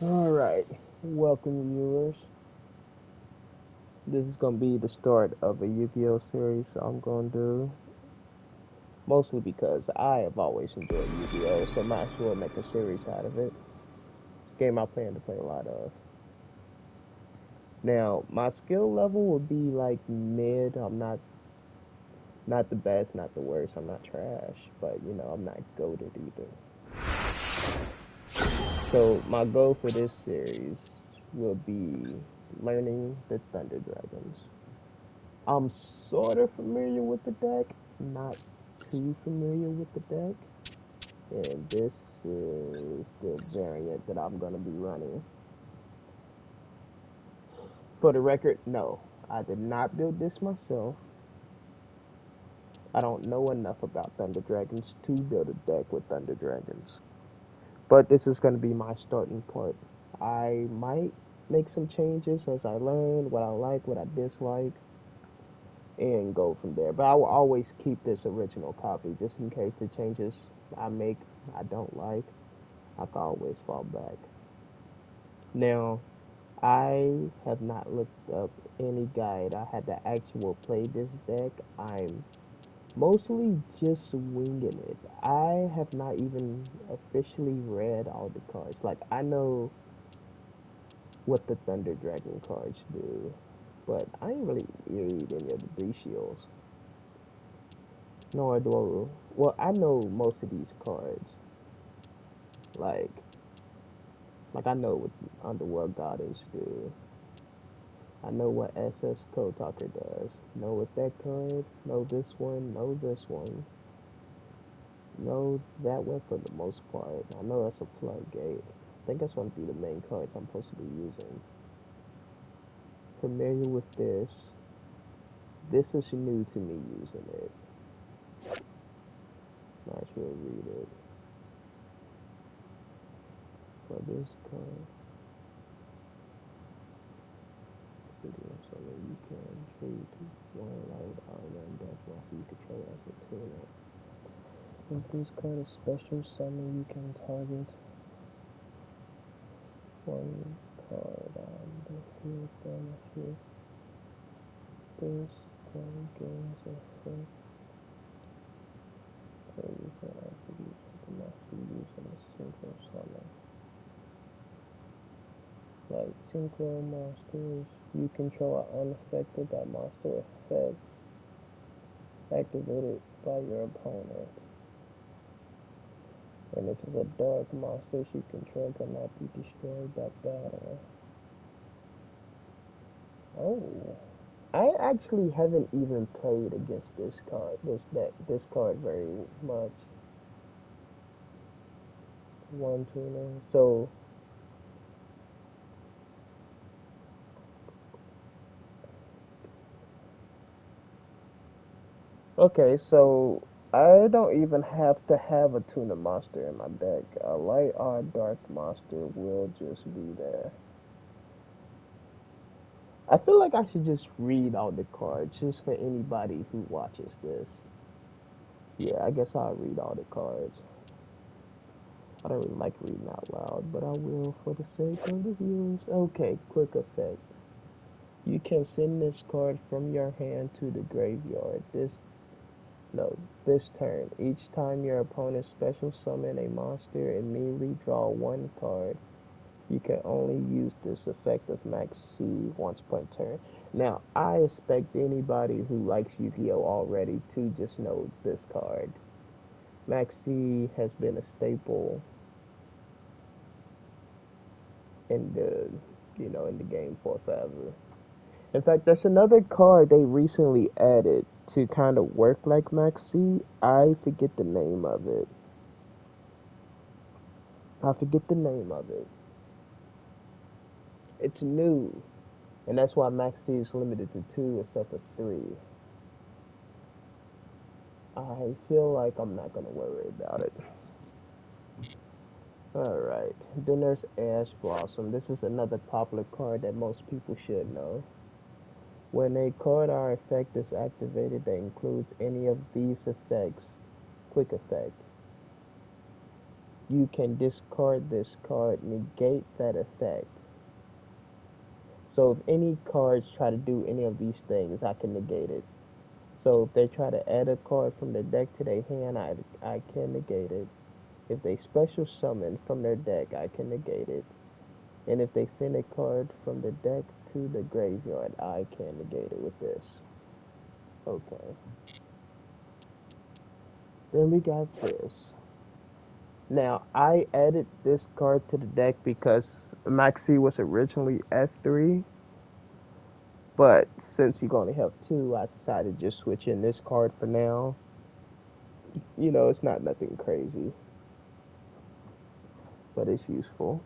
Alright, welcome viewers. This is going to be the start of a Yu-Gi-Oh series I'm going to do. Mostly because I have always enjoyed Yu-Gi-Oh, so might as well make a series out of it. It's a game I plan to play a lot of. Now, my skill level would be like mid. I'm not the best, not the worst. I'm not trash, but I'm not goated either. So my goal for this series will be learning the Thunder Dragons. I'm sort of familiar with the deck, not too familiar with the deck, and this is the variant that I'm going to be running. For the record, no, I did not build this myself. I don't know enough about Thunder Dragons to build a deck with Thunder Dragons, but this is going to be my starting point. I might make some changes as I learn what I like, what I dislike, and go from there. But I will always keep this original copy just in case the changes I make I don't like. I can always fall back. Now, I have not looked up any guide. I had to actual play this deck. I'm mostly just winging it. I have not even officially read all the cards. Like, I know what the Thunder Dragon cards do, but I ain't really read any of the Bricios. Nor do well, I know most of these cards. Like, I know what Underworld Goddess do. I know what SS Code Talker does. Know what that card. Know this one. Know this one. Know that one for the most part. I know that's a floodgate. I think that's one to be the main cards I'm supposed to be using. Familiar with this. This is new to me using it. Might as well read it. For this card. So that you can treat one light island deck while you control as a tuner. If this card is special summon, you can target one card on the field benefit. This card gains effect. So you can attribute the master using a synchro summon. Like synchro monsters, you control are unaffected by monster effect activated by your opponent. And if it's a dark monster you control cannot be destroyed by battle. Oh. I actually haven't even played against this card very much. One tuner. So okay, so I don't even have to have a tuna monster in my deck. A light or dark monster will just be there. I feel like I should just read all the cards just for anybody who watches this. Yeah, I guess I'll read all the cards. I don't really like reading out loud, but I will for the sake of the viewers. Okay, quick effect. You can send this card from your hand to the graveyard. This turn. Each time your opponent special summon a monster, immediately draw one card. You can only use this effect of Max C once per turn. Now, I expect anybody who likes Yu-Gi-Oh already to just know this card. Max C has been a staple in the game for forever. In fact, that's another card they recently added to kind of work like Max C. I forget the name of it. I forget the name of it. It's new, and that's why Max C is limited to two instead of three. I feel like I'm not gonna worry about it. Alright, then there's Ash Blossom. This is another popular card that most people should know. When a card or effect is activated that includes any of these effects, quick effect. you can discard this card, negate that effect. So if any cards try to do any of these things, I can negate it. So if they try to add a card from their deck to their hand, I can negate it. If they special summon from their deck, I can negate it. And if they send a card from the deck to the graveyard, I can negate it with this. Okay. Then we got this. Now, I added this card to the deck because Maxi was originally F3, but since you only have two, I decided to just switch in this card for now. You know, it's not nothing crazy, but it's useful.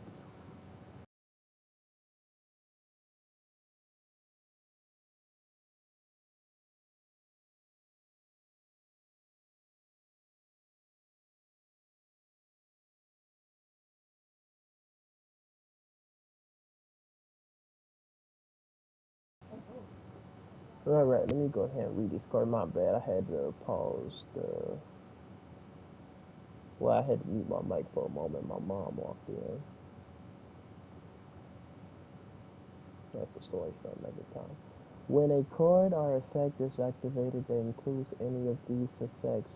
Alright, let me go ahead and read this card. My bad, I had to pause the. Well, I had to mute my mic for a moment. My mom walked in. That's the story for another time. When a card or effect is activated that includes any of these effects,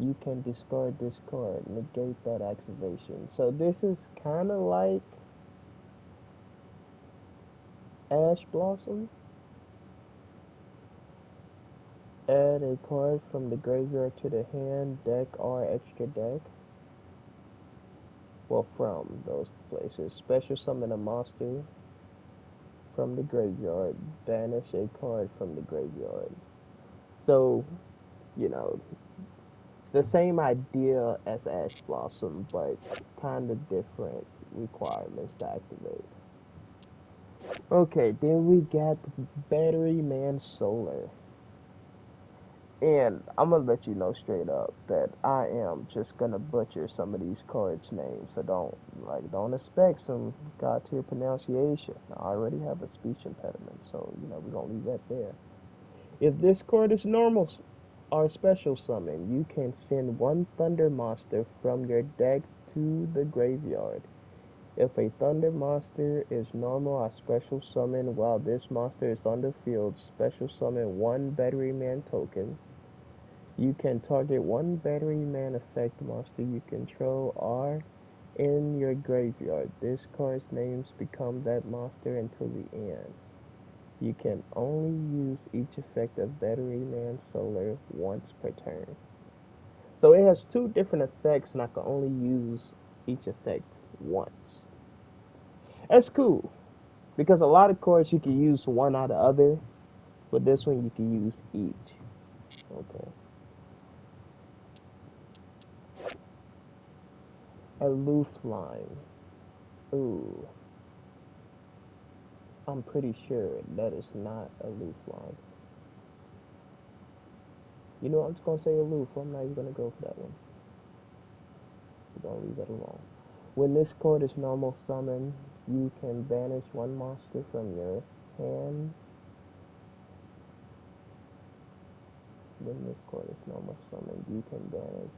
you can discard this card, negate that activation. So this is kind of like Ash Blossom. Add a card from the graveyard to the hand, deck, or extra deck. Well, from those places. Special summon a monster from the graveyard. Banish a card from the graveyard. So, you know, the same idea as Ash Blossom, but kind of different requirements to activate. Okay, then we got Battery Man Solar. And I'm gonna let you know straight up that I am just gonna butcher some of these cards' names. So don't expect some god tier pronunciation. I already have a speech impediment, so we're gonna leave that there. If this card is normal or special summon, you can send one thunder monster from your deck to the graveyard. If a thunder monster is normal or special summon while this monster is on the field, special summon one Battery Man token. You can target one Battery Man effect monster you control or in your graveyard. This card's names become that monster until the end. You can only use each effect of Battery Man Solar once per turn. So it has two different effects, and I can only use each effect once. That's cool because a lot of cards you can use one or the other, but this one you can use each. Okay. Aloof line. Ooh, I'm pretty sure that is not aloof line. You know, I'm just gonna say aloof. I'm not even gonna go for that one. We're gonna leave that alone. When this card is normal summon, you can banish one monster from your hand. When this card is normal summon, you can banish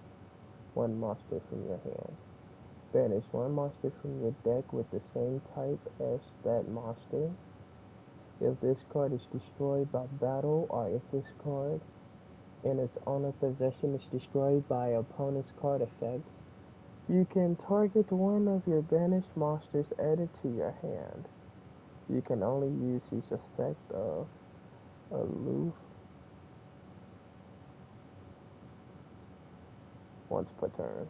one monster from your hand. Banish one monster from your deck with the same type as that monster. If this card is destroyed by battle, or if this card in its owner possession is destroyed by opponent's card effect, you can target one of your banished monsters added to your hand. You can only use each effect of aloof once per turn.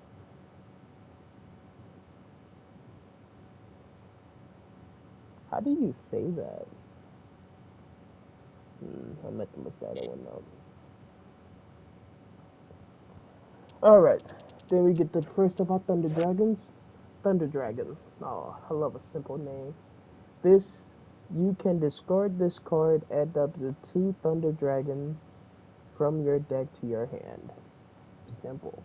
How do you say that? I'm going to look that one up. Alright, then we get the first of our Thunder Dragons. Thunder Dragon. Oh, I love a simple name. This, you can discard this card, add up to two Thunder Dragon from your deck to your hand. Simple.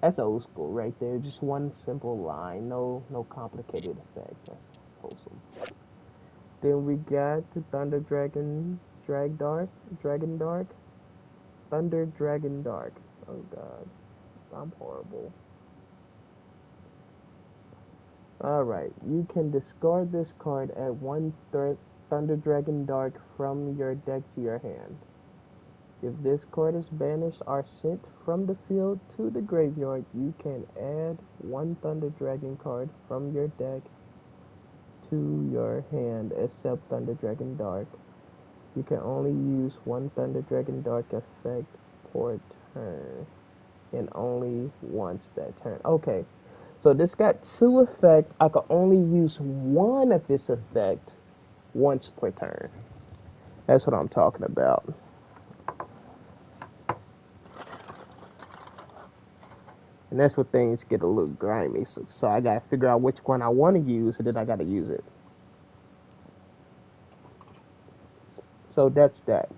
That's old school right there. Just one simple line. No complicated effect. That's wholesome. Then we got the Thunder Dragon Dragon Dark. Thunder Dragon Dark. Oh god. I'm horrible. Alright, you can discard this card, add one Thunder Dragon Dark from your deck to your hand. If this card is banished or sent from the field to the graveyard, you can add one Thunder Dragon card from your deck to your hand except Thunder Dragon Dark. You can only use one Thunder Dragon Dark effect per turn, and only once that turn. Okay, so this got two effects. I can only use one of this effect once per turn. That's what I'm talking about. And that's where things get a little grimy. So I gotta figure out which one I want to use, and then I gotta use it. So that's that.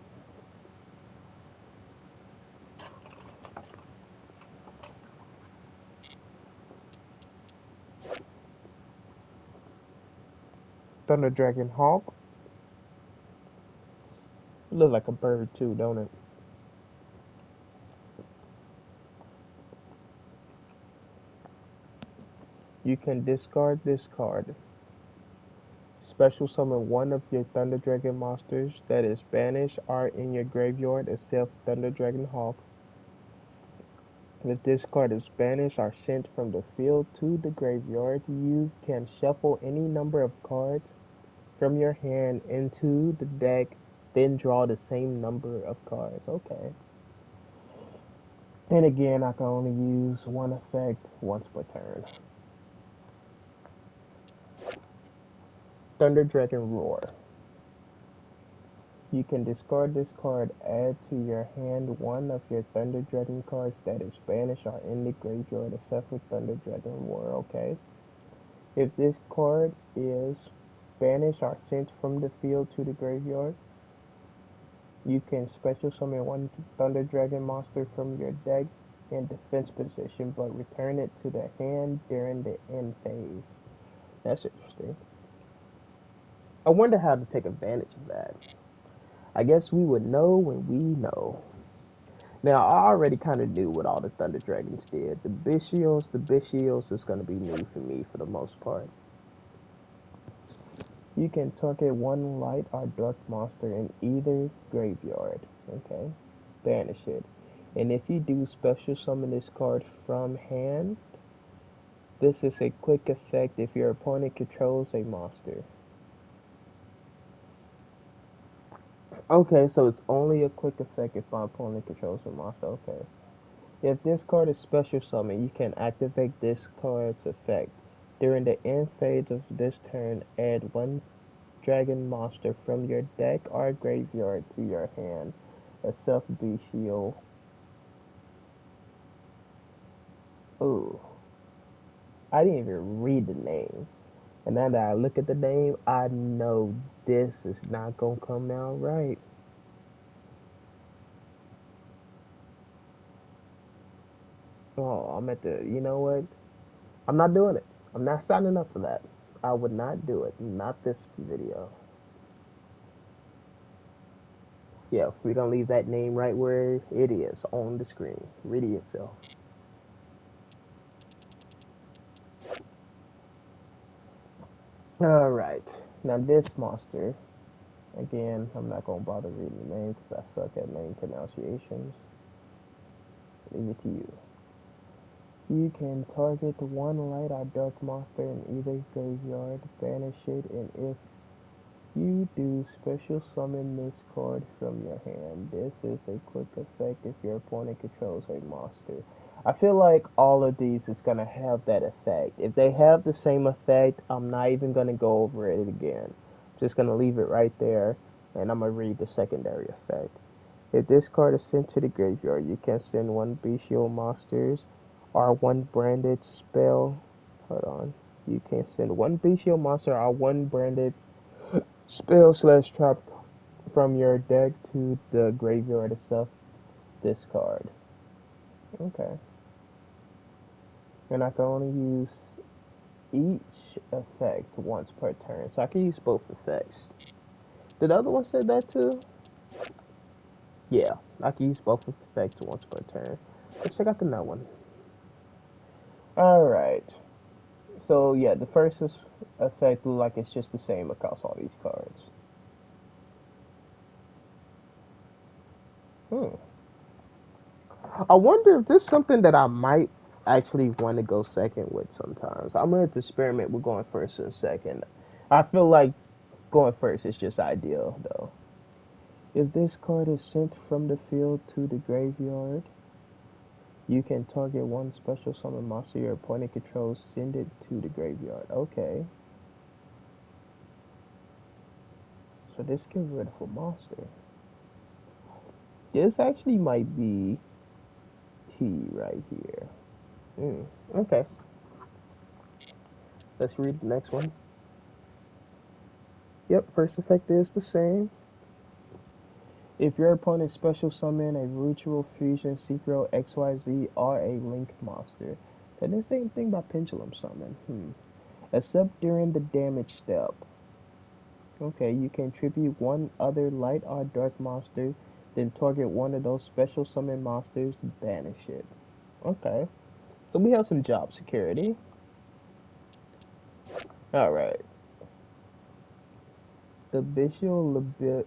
Thunder Dragon Hawk. It looks like a bird too, don't it? You can discard this card. Special summon one of your Thunder Dragon monsters that is banished or in your graveyard except Thunder Dragon Hawk. If this card is banished or sent from the field to the graveyard, you can shuffle any number of cards from your hand into the deck, then draw the same number of cards. Okay. And again, I can only use one effect once per turn. Thunder Dragon Roar. You can discard this card, add to your hand one of your Thunder Dragon cards that is banished or in the graveyard except for Thunder Dragon Roar, okay? If this card is banished or sent from the field to the graveyard, you can special summon one Thunder Dragon monster from your deck in defense position, but return it to the hand during the end phase. That's interesting. I wonder how to take advantage of that. I guess we would know when we know. Now, I already kind of knew what all the Thunder Dragons did. The Bishios is going to be new for me for the most part. You can target one light or dark monster in either graveyard. Okay, banish it. And if you do special summon this card from hand, this is a quick effect if your opponent controls a monster. Okay, so it's only a quick effect if my opponent controls a monster. Okay. If this card is special summon, you can activate this card's effect. During the end phase of this turn, add one dragon monster from your deck or graveyard to your hand. A self B shield. Ooh, I didn't even read the name. And now that I look at the name, I know this is not gonna come out right. Oh, I'm at the, you know what? I'm not doing it. I'm not signing up for that. I would not do it. Not this video. Yeah, we're gonna leave that name right where it is on the screen. Read it yourself. Alright. Now this monster, again, I'm not gonna bother reading the name because I suck at name pronunciations. Leave it to you. You can target one light or dark monster in either graveyard, banish it, and if you do special summon this card from your hand. This is a quick effect if your opponent controls a monster. I feel like all of these is gonna have that effect. If they have the same effect, I'm not even gonna go over it again. I'm just gonna leave it right there, and I'm gonna read the secondary effect. If this card is sent to the graveyard, you can send one bestial monsters or one branded spell. Hold on. You can send one bestial monster or one branded spell slash trap from your deck to the graveyard itself. Discard. Okay. And I can only use each effect once per turn. So I can use both effects. Did the other one say that too? Yeah, I can use both effects once per turn. Let's check out the new one. Alright. So yeah, the first effect look like it's just the same across all these cards. Hmm. I wonder if this is something that I might actually want to go second with sometimes. I'm gonna experiment with going first and second. I feel like going first is just ideal though. If this card is sent from the field to the graveyard, you can target one special summon monster your opponent controls, send it to the graveyard. Okay. So this gets rid of a monster. This actually might be T right here. Okay. Let's read the next one. Yep, first effect is the same. If your opponent special summon a Ritual Fusion Secret XYZ or a Link monster, then the same thing by Pendulum Summon. Except during the damage step. Okay, you can tribute one other light or dark monster, then target one of those special summon monsters, banish it. Okay, so we have some job security. Alright. The Visual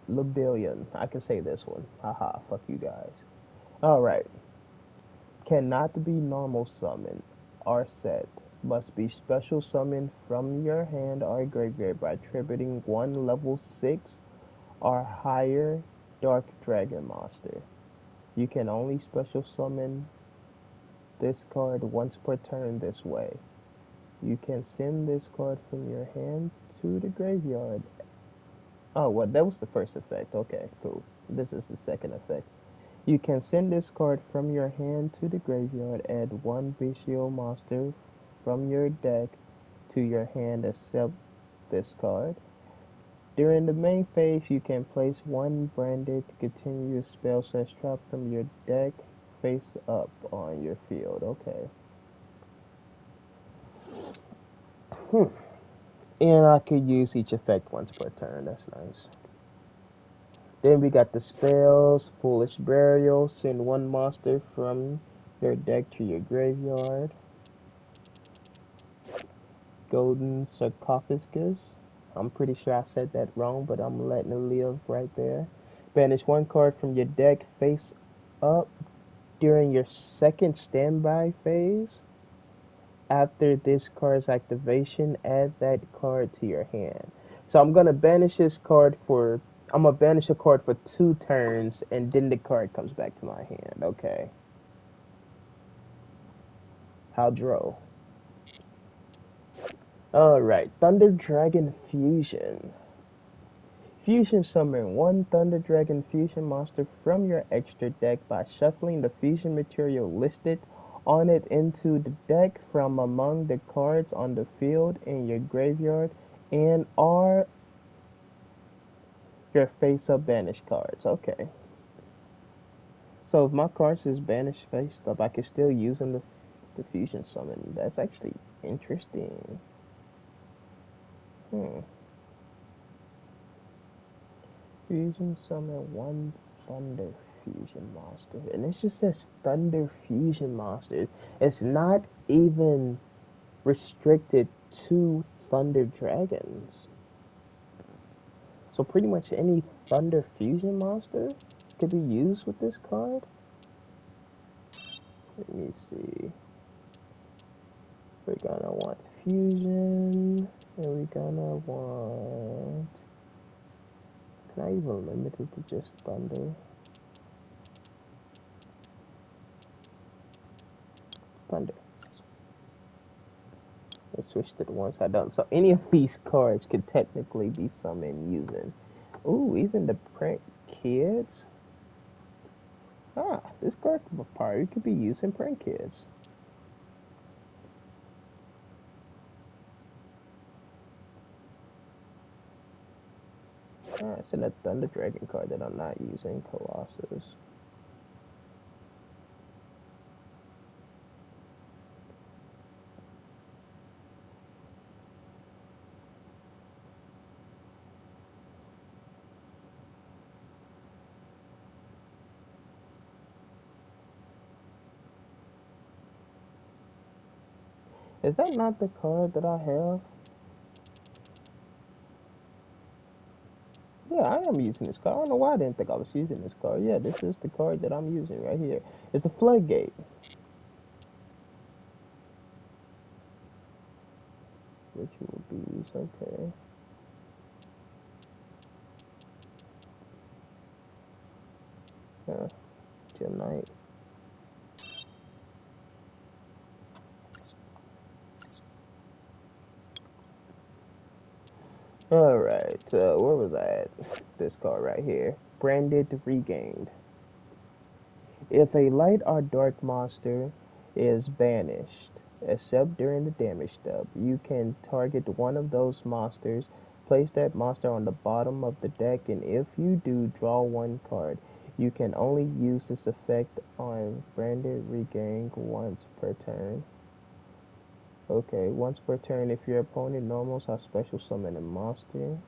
Libellion. I can say this one. Haha, fuck you guys. Alright. Cannot be normal summon or set. Must be special summon from your hand or graveyard by tributing one level 6 or higher Dark Dragon monster. You can only special summon this card once per turn this way. You can send this card from your hand to the graveyard. Oh, well, that was the first effect. Okay, cool. This is the second effect. You can send this card from your hand to the graveyard. Add one visual monster from your deck to your hand except this card. During the main phase, you can place one branded continuous spell slash trap from your deck face up on your field. Okay. And I could use each effect once per turn. That's nice. Then we got the spells, Foolish Burial, send one monster from your deck to your graveyard. Golden Sarcophagus. I'm pretty sure I said that wrong, but I'm letting it live right there. Banish one card from your deck face up during your second standby phase. After this card's activation, add that card to your hand. So I'm gonna banish this card for I'm gonna banish a card for 2 turns, and then the card comes back to my hand. Okay. Howdro. Alright, Thunder Dragon Fusion. Fusion summon one Thunder Dragon Fusion monster from your extra deck by shuffling the fusion material listed on it into the deck from among the cards on the field in your graveyard and are your face-up banished cards. Okay. So if my cards is banished face up, I can still use them to fusion summon. That's actually interesting. Hmm. Fusion summon one Thunder Fusion monster. And it just says Thunder Fusion monsters. It's not even restricted to Thunder Dragons. So pretty much any Thunder Fusion monster could be used with this card. Let me see. We're gonna want Fusion. And we're gonna want... Can I even limit it to just Thunder? Thunder. Let's switch to the ones I don't. So any of these cards could technically be summoned using. Ooh, even the Prank Kids. Ah, this card probably could be used in Prank Kids. Alright, so that Thunder Dragon card that I'm not using, Colossus. Is that not the card that I have? Yeah, I am using this card. I don't know why I didn't think I was using this card. Yeah, this is the card that I'm using right here. It's a Floodgate. Ritual Bees, okay. Yeah, Gem Knight. Alright, where was I at? This card right here. Branded Regained. If a light or dark monster is banished, except during the damage step, you can target one of those monsters, place that monster on the bottom of the deck, and if you do, draw one card. You can only use this effect on Branded Regain once per turn. Okay, once per turn, if your opponent normals or special summon a monster,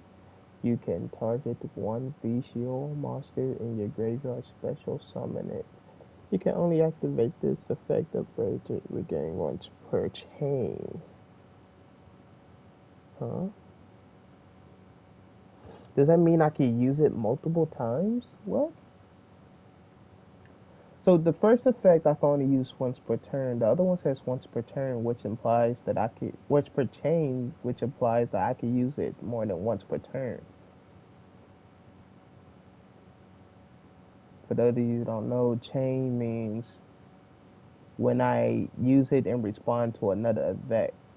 you can target one bestial monster in your graveyard, special summon it. You can only activate this effect upgrade regain once per chain. Huh? Does that mean I can use it multiple times? What? So the first effect I can only use once per turn. The other one says once per turn, which implies that I could, which per chain, which implies that I could use it more than once per turn. For those of you who don't know, chain means when I use it and respond to another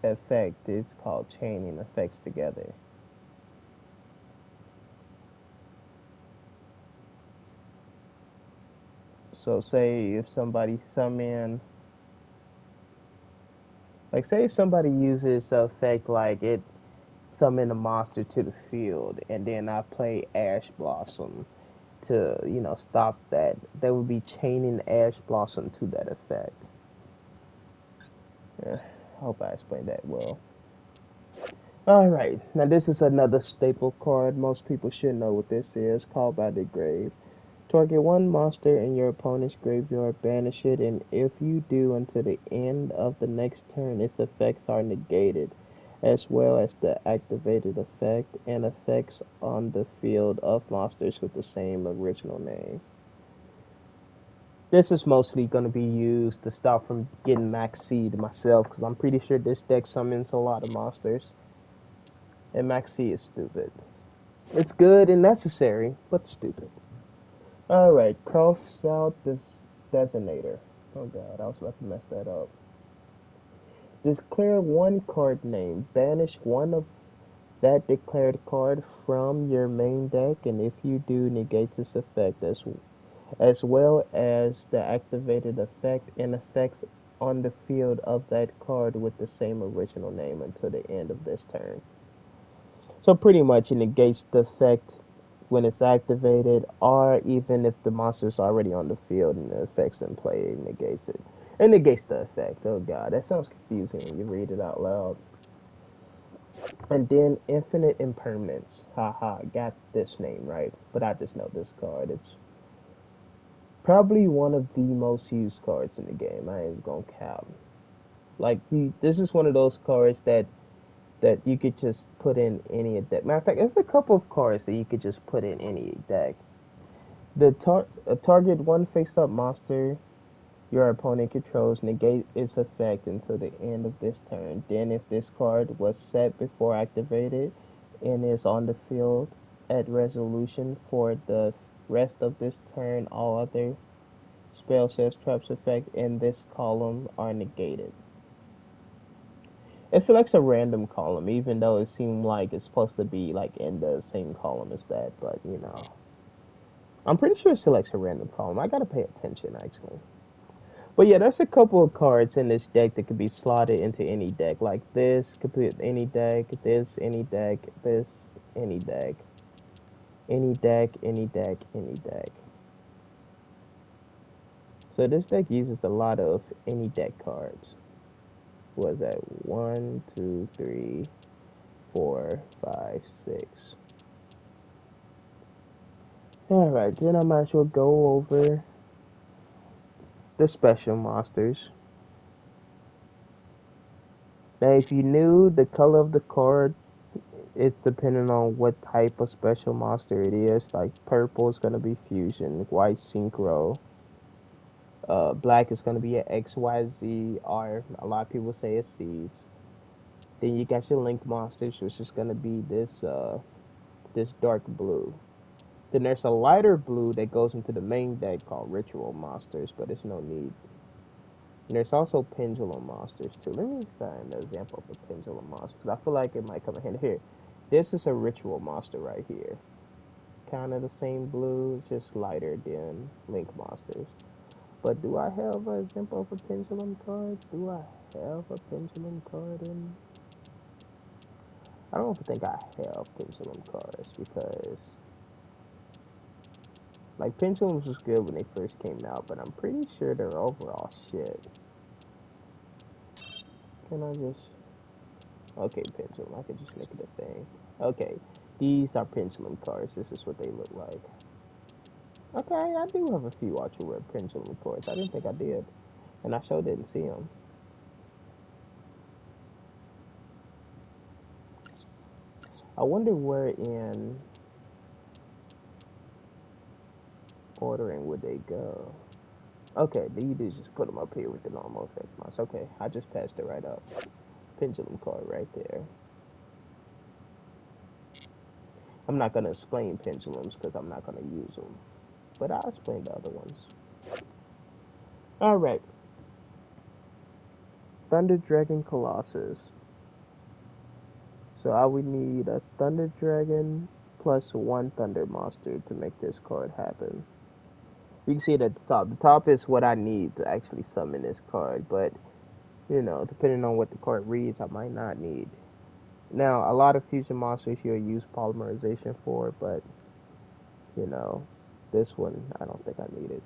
effect, it's called chaining effects together. So say if somebody summon, like say somebody uses the effect like it summon a monster to the field, and then I play Ash Blossom to stop that. They would be chaining Ash Blossom to that effect. Yeah, I hope I explained that well. All right, now this is another staple card. Most people should know what this is. Called by the Grave. Target one monster in your opponent's graveyard, banish it, and if you do until the end of the next turn, its effects are negated, as well as the activated effect and effects on the field of monsters with the same original name. This is mostly going to be used to stop from getting max seed myself, because I'm pretty sure this deck summons a lot of monsters, and max seed is stupid. It's good and necessary, but stupid. Alright, cross out this designator. Oh god, I was about to mess that up. Declare one card name. Banish one of that declared card from your main deck, and if you do, negate this effect as well as the activated effect and effects on the field of that card with the same original name until the end of this turn. So pretty much it negates the effect when it's activated, or even if the monster's already on the field and the effect's in play, it negates it. It negates the effect. Oh god, that sounds confusing when you read it out loud. And then Infinite Impermanence. Haha, got this name right, but I just know this card. It's probably one of the most used cards in the game. I ain't gonna cap. Like this is one of those cards that you could just put in any deck. Matter of fact, there's a couple of cards that you could just put in any deck. Target one face-up monster your opponent controls, negate its effect until the end of this turn. Then, if this card was set before activated and is on the field at resolution for the rest of this turn, all other spell sets, traps, effect in this column are negated. It selects a random column, even though it seemed like it's supposed to be like in the same column as that, but I'm pretty sure it selects a random column. I gotta pay attention actually. But yeah, that's a couple of cards in this deck that could be slotted into any deck. Like this could be any deck, this any deck, this any deck, any deck, any deck, any deck. So this deck uses a lot of any deck cards. What was that? One, two, three, 4, 5, 6. Alright, then I might as well go over the special monsters. Now, if you knew the color of the card, it's depending on what type of special monster it is. Like purple is gonna be fusion, white synchro, black is gonna be an XYZ, or a lot of people say it's seeds. Then you got your link monsters, which is gonna be this dark blue. Then there's a lighter blue that goes into the main deck called ritual monsters, but it's no need. And there's also pendulum monsters too. Let me find an example of a pendulum monster because I feel like it might come in handy here. This is a ritual monster right here. Kind of the same blue, it's just lighter than link monsters. But do I have an example of a pendulum card? Do I have a pendulum card in? I don't think I have pendulum cards because like pendulums was good when they first came out, but I'm pretty sure they're overall shit. Can I just okay, pendulum, I could just make it a thing. Okay. These are pendulum cards. This is what they look like. Okay, I do have a few ultra rare pendulum cards. I didn't think I did. And I sure didn't see them. I wonder where in ordering would they go. Okay, you do just put them up here with the normal effect mouse. Okay, I just passed it right up. Pendulum card right there. I'm not going to explain pendulums because I'm not going to use them. But I'll explain the other ones. Alright, Thunder Dragon Colossus. So I would need a Thunder Dragon plus one Thunder Monster to make this card happen. You can see it at the top. The top is what I need to actually summon this card, but you know, depending on what the card reads, I might not need. Now, a lot of fusion monsters you'll use polymerization for, but you know, this one I don't think I need it.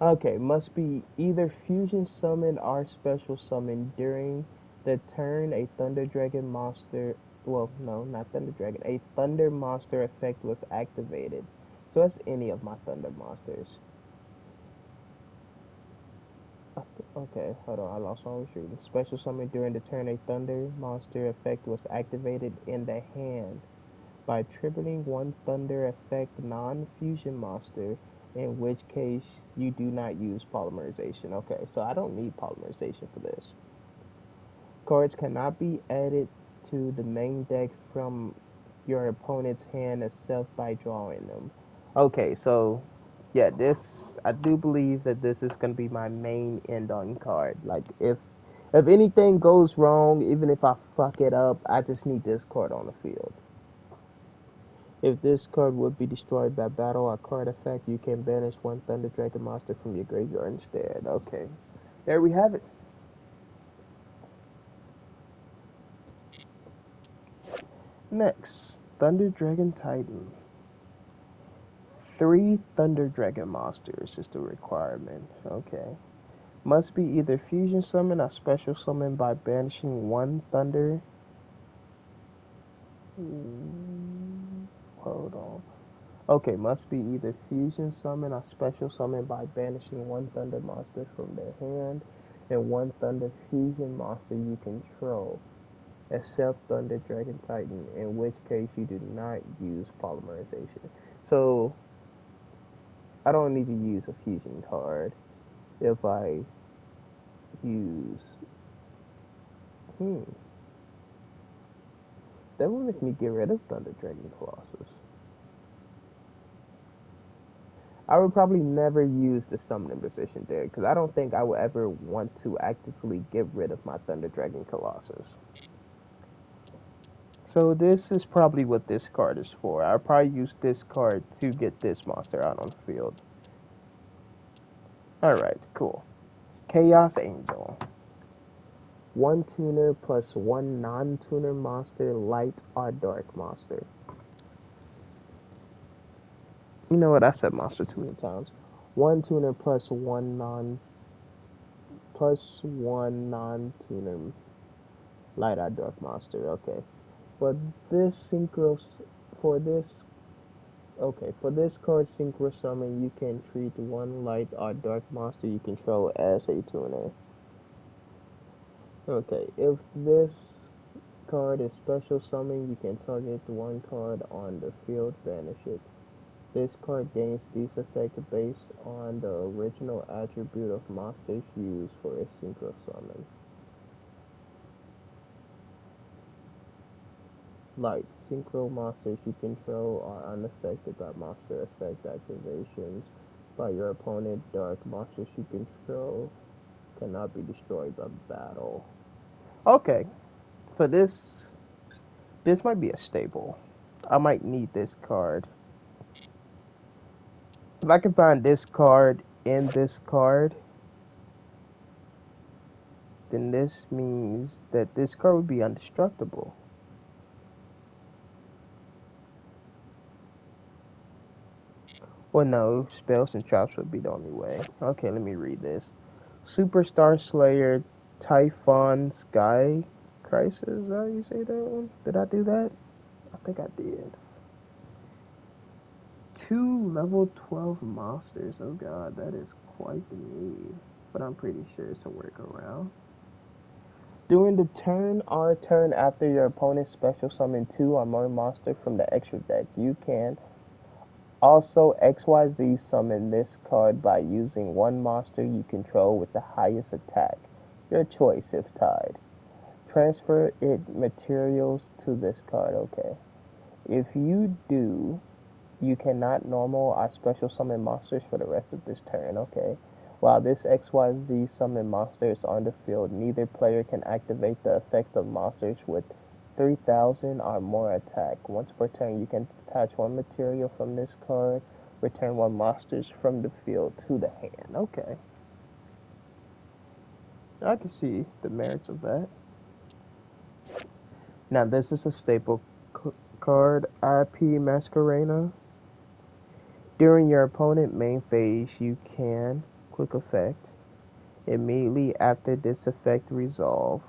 Okay, must be either fusion summon or special summon during the turn a Thunder Dragon monster. Well, no, not Thunder Dragon. A Thunder monster effect was activated. So that's any of my Thunder monsters. Okay, hold on. I lost what I was reading. Special summon during the turn a Thunder monster effect was activated in the hand by tripling one Thunder effect non-fusion monster, in which case you do not use polymerization. Okay, so I don't need polymerization for this. Cards cannot be added to the main deck from your opponent's hand except by drawing them. Okay, so yeah, this I do believe that this is gonna be my main end on card. Like if anything goes wrong, even if I fuck it up, I just need this card on the field. If this card would be destroyed by battle or card effect, you can banish one Thunder Dragon monster from your graveyard instead. Okay. There we have it. Next, Thunder Dragon Titan. 3 Thunder Dragon monsters is the requirement. Okay. Must be either fusion summon or special summon by banishing one Thunder. Hold on. Okay, must be either fusion summon or special summon by banishing one Thunder monster from their hand and one Thunder fusion monster you control, except Thunder Dragon Titan, in which case you do not use polymerization. So I don't need to use a fusion card if I use. Hmm. That will make me get rid of Thunder Dragon Colossus. I would probably never use the summoning position there because I don't think I would ever want to actively get rid of my Thunder Dragon Colossus. So this is probably what this card is for. I'll probably use this card to get this monster out on the field. Alright, cool. Chaos Angel. One tuner plus one non-tuner monster, light or dark monster. You know what? I said monster too many times. One tuner plus one non-tuner light or dark monster. Okay. For this synchro, for this okay, for this card synchro summon, you can treat one light or dark monster you control as a tuner. Okay, if this card is special summon, you can target one card on the field, banish it. This card gains these effects based on the original attribute of monsters used for a synchro summon. Like synchro monsters you control are unaffected by monster effect activations by your opponent. Dark monsters you control cannot be destroyed by battle. Okay, so this might be a staple. I might need this card. If I can find this card in this card, then this means that this card would be indestructible. Well, no, spells and traps would be the only way. Okay, let me read this. Superstar Slayer Typhon Sky Crisis. Is that how you say that one? Did I do that? I think I did. Two level 12 monsters. Oh god, that is quite the need. But I'm pretty sure it's a workaround. During the turn or turn after your opponent's special summon two or more monsters from the extra deck, you can also XYZ summon this card by using one monster you control with the highest attack. Your choice if tied. Transfer it materials to this card. Okay. If you do, you cannot normal or special summon monsters for the rest of this turn. Okay. While this XYZ summon monster is on the field, neither player can activate the effect of monsters with 3,000 or more attack. Once per turn, you can attach one material from this card, return one monsters from the field to the hand. Okay. I can see the merits of that. Now, this is a staple card, IP Masquerena. During your opponent main phase, you can, quick effect, immediately after this effect resolve,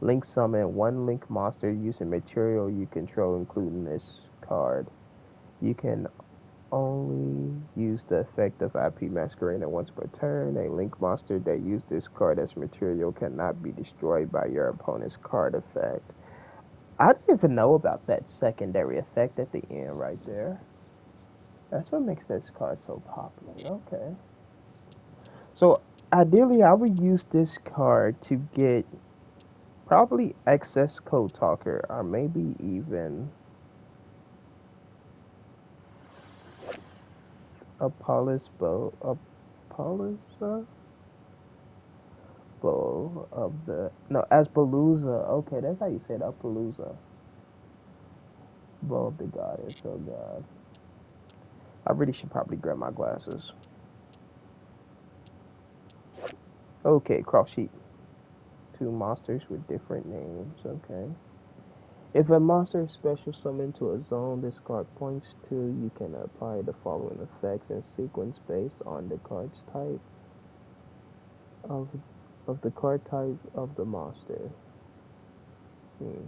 link summon one link monster using material you control, including this card. You can only use the effect of IP Masquerade once per turn. A link monster that used this card as material cannot be destroyed by your opponent's card effect. I didn't even know about that secondary effect at the end right there. That's what makes this card so popular. Okay. So ideally, I would use this card to get probably excess code talker, or maybe even Apollos bow, Apollos bow of the no Aspalooza. Okay, that's how you say it, Appaloosa. Bow of the goddess. Oh god, I really should probably grab my glasses. Okay, cross sheet. Two monsters with different names. Okay. If a monster is special summoned to a zone this card points to, you can apply the following effects in sequence based on the card's type of the card type of the monster. Hmm.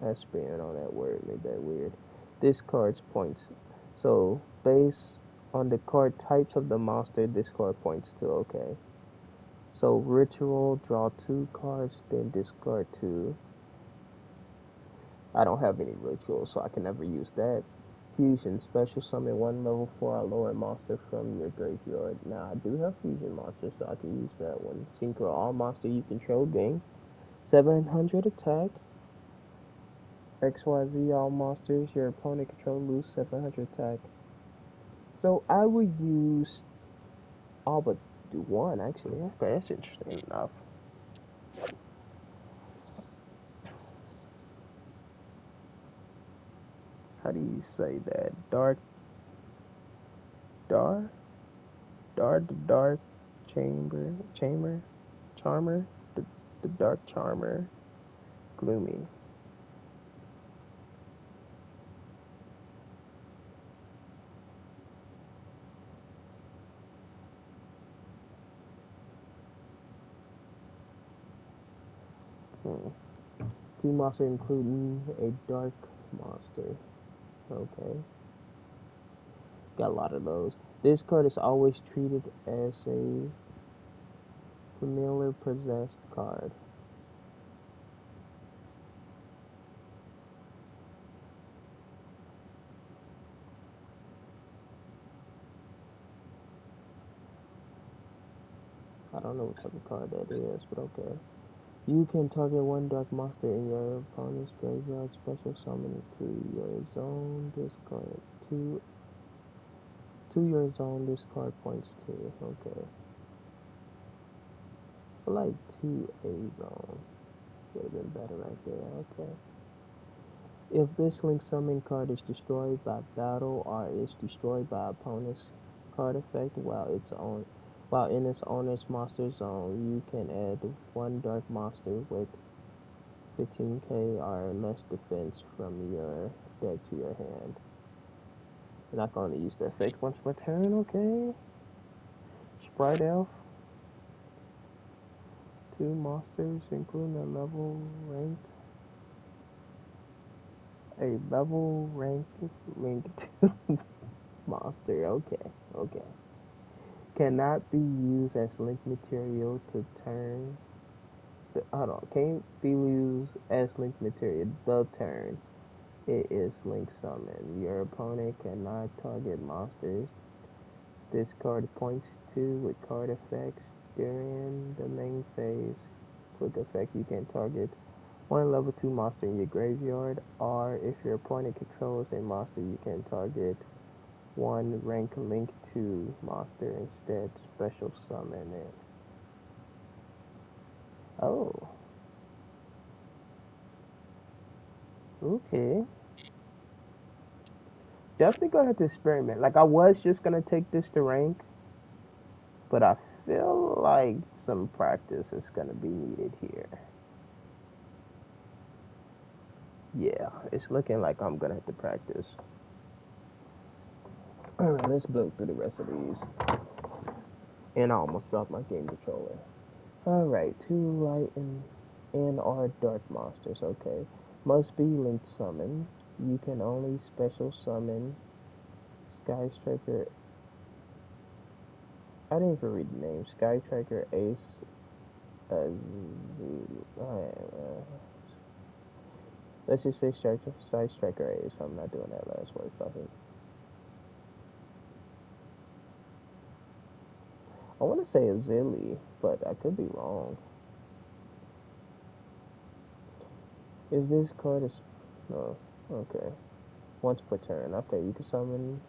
That spin on that word made that weird. This card's points. So based on the card types of the monster this card points to. Okay. So ritual, draw two cards, then discard two. I don't have any rituals, so I can never use that. Fusion, special summon one level 4 or lower monster from your graveyard. Now, I do have fusion monsters, so I can use that one. Synchro, all monster you control gain 700 attack. XYZ, all monsters your opponent control lose 700 attack. So I would use all but do one, actually. Okay, that's interesting enough. How do you say that? Dar, the dark charmer, the dark charmer, gloomy. Hmm. Two monster including a dark monster. Okay, got a lot of those. This card is always treated as a Familiar possessed card. I don't know what type of card that is, but okay. You can target one dark monster in your opponent's graveyard, special summon it to your zone, discard to your zone, this card points to. Okay. I like 2A zone. Would have been better right there. Okay. If this link summon card is destroyed by battle or is destroyed by opponent's card effect while in its owner's monster zone, you can add one dark monster with 15k or less defense from your deck to your hand. You're not going to use the effect once per turn, okay? Sprite Elf. 2 monsters, including a level ranked linked monster. Okay, okay. Cannot be used as link material to turn. Hold on. Can't be used as link material the turn it is link summoned. Your opponent cannot target monsters this card points to with card effects during the main phase. Quick effect, you can target one level 2 monster in your graveyard, or if your opponent controls a monster, you can target one rank link 2 monster instead. Special summon it. Oh, okay. Definitely gonna have to experiment. Like I was just gonna take this to rank, but I feel like some practice is gonna be needed here. Yeah, it's looking like I'm gonna have to practice. Alright, let's build through the rest of these. And I almost dropped my game controller. Alright, 2 light and or dark monsters, okay. Must be linked summon. You can only special summon Sky Striker. I didn't even read the name. Sky Striker Ace let's just say Sky Striker Ace. I'm not doing that last word, fuck it. I want to say Azili, but I could be wrong. If this card is no, okay, once per turn. Okay, you can summon.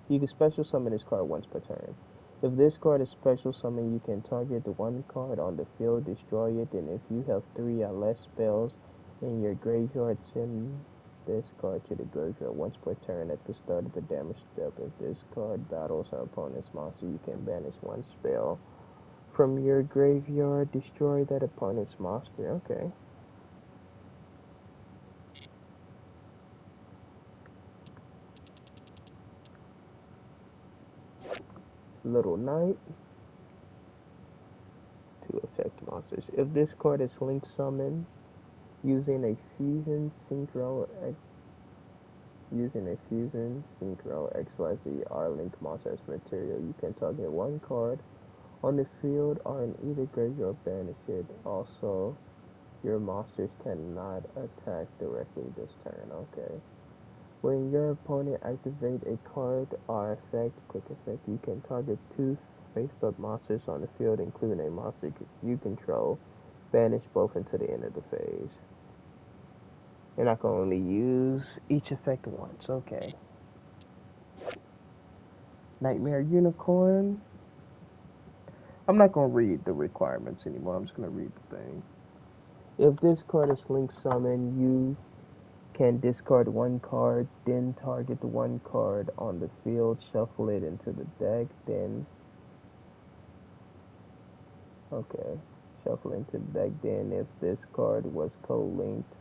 You can special summon this card once per turn. If this card is special summon, you can target the one card on the field, destroy it, and if you have 3 or less spells in your graveyard, send this card to the graveyard once per turn at the start of the damage step. If this card battles an opponent's monster, you can banish one spell from your graveyard, destroy that opponent's monster. Okay. Little Knight to affect monsters. If this card is link summoned using a fusion synchro XYZ R link monster as material, you can target one card on the field or in either graveyard, banish it. Also, your monsters cannot attack directly this turn. Okay. When your opponent activates a card or effect, quick effect, you can target 2 face-up monsters on the field, including a monster you control. Banish both until the end of the phase. And I can only use each effect once. Okay. Nightmare Unicorn. I'm not going to read the requirements anymore. I'm just going to read the thing. If this card is link summoned, you can discard one card, then target the one card on the field, shuffle it into the deck, then okay, shuffle into the deck. Then if this card was co-linked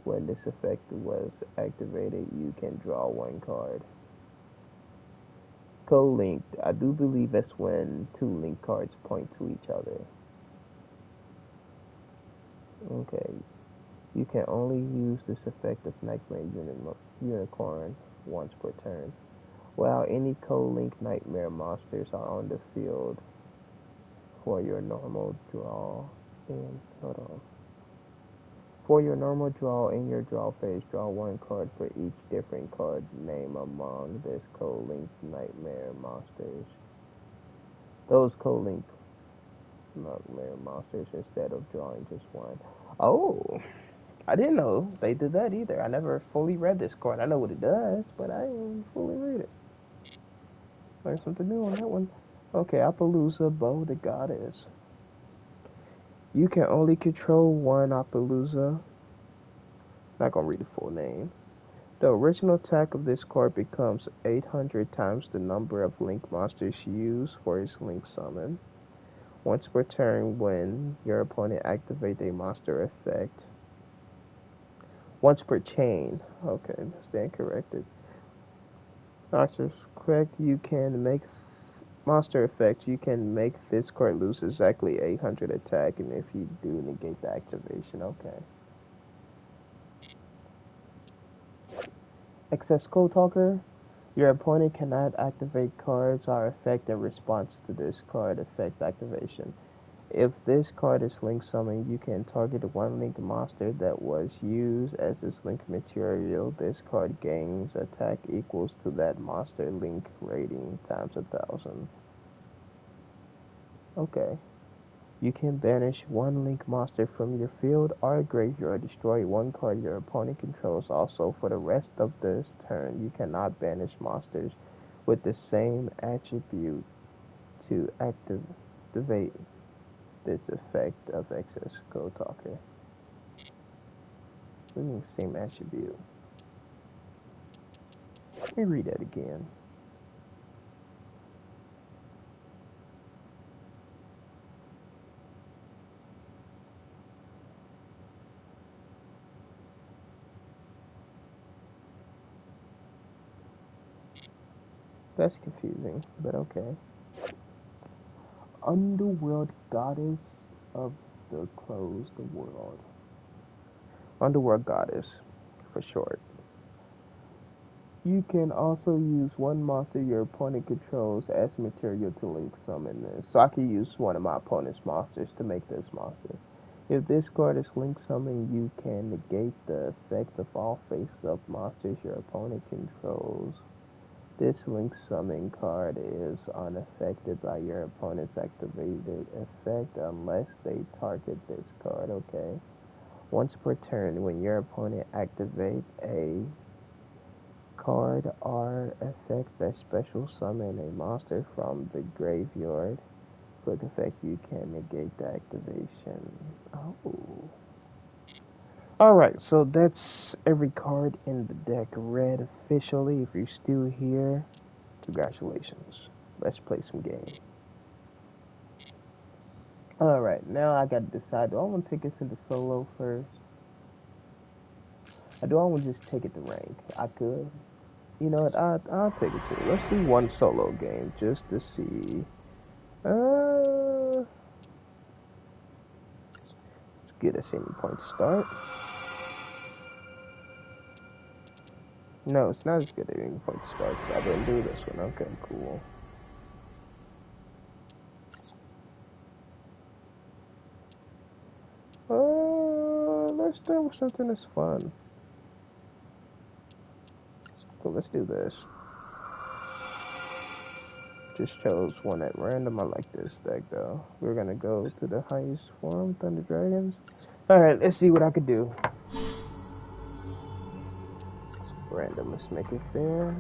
when this effect was activated, you can draw one card. Co-linked, I do believe that's when 2 link cards point to each other. Okay, you can only use this effect of Nightmare Unicorn once per turn. While any co-linked Nightmare monsters are on the field, for your normal draw. And hold on. For your normal draw in your draw phase, draw one card for each different card name among this co-linked nightmare monsters. Those co-linked nightmare monsters instead of drawing just one. Oh, I didn't know they did that either. I never fully read this card. I know what it does, but I didn't fully read it. Learned something new on that one. Okay, Appaloosa, Bow the Goddess. You can only control one Appaloosa. Not gonna read the full name. The original attack of this card becomes 800 times the number of link monsters used for its link summon. Once per turn, when your opponent activates a monster effect. Once per chain. Okay, stand corrected. Monsters correct. You can make monster effect. You can make this card lose exactly 800 attack, and if you do, negate the activation. Okay. Excess Code Talker. Your opponent cannot activate cards or effect in response to this card effect activation. If this card is link summoned, you can target one link monster that was used as its link material. This card gains attack equals to that monster link rating times 1,000. Okay. You can banish one link monster from your field or graveyard, destroy one card your opponent controls. Also, for the rest of this turn, you cannot banish monsters with the same attribute to activate this effect of Excess Code Talker. What do you mean same attribute? Let me read that again. That's confusing, but okay. Underworld Goddess of the Closed World. Underworld Goddess, for short. You can also use one monster your opponent controls as material to link summon this. So I can use one of my opponent's monsters to make this monster. If this card is link summoned, you can negate the effect of all face-up monsters your opponent controls. This link summon card is unaffected by your opponent's activated effect unless they target this card. Okay. Once per turn, when your opponent activates a card or effect that special summon a monster from the graveyard. Quick effect, you can negate the activation. Oh. Alright, so that's every card in the deck read officially. If you're still here, congratulations. Let's play some game. Alright, now I gotta decide, do I want to take this into solo first? Or do I want to just take it to rank? I could. You know what, I'll take it too. Let's do one solo game just to see. Let's get us any point to start. No, it's not as good at any point to start, so I didn't do this one. Okay, cool. Let's do something that's fun. So let's do this. Just chose one at random. I like this deck though. We're gonna go to the highest form, Thunder Dragons. Alright, let's see what I could do. Random, let's make it fair.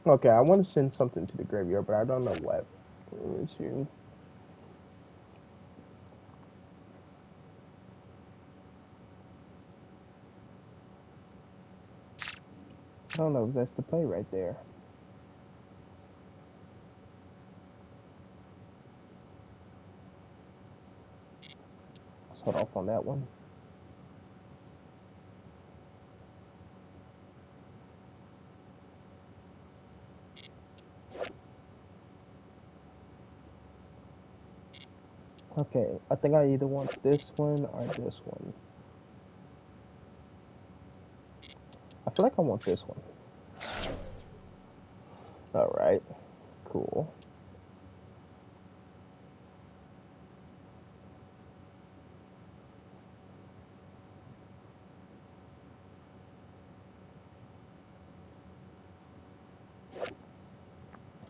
Okay, I want to send something to the graveyard, but I don't know what. Let's see. I don't know if that's the play right there. Let's hold off on that one. Okay, I think I either want this one or this one. I feel like I want this one. All right, cool.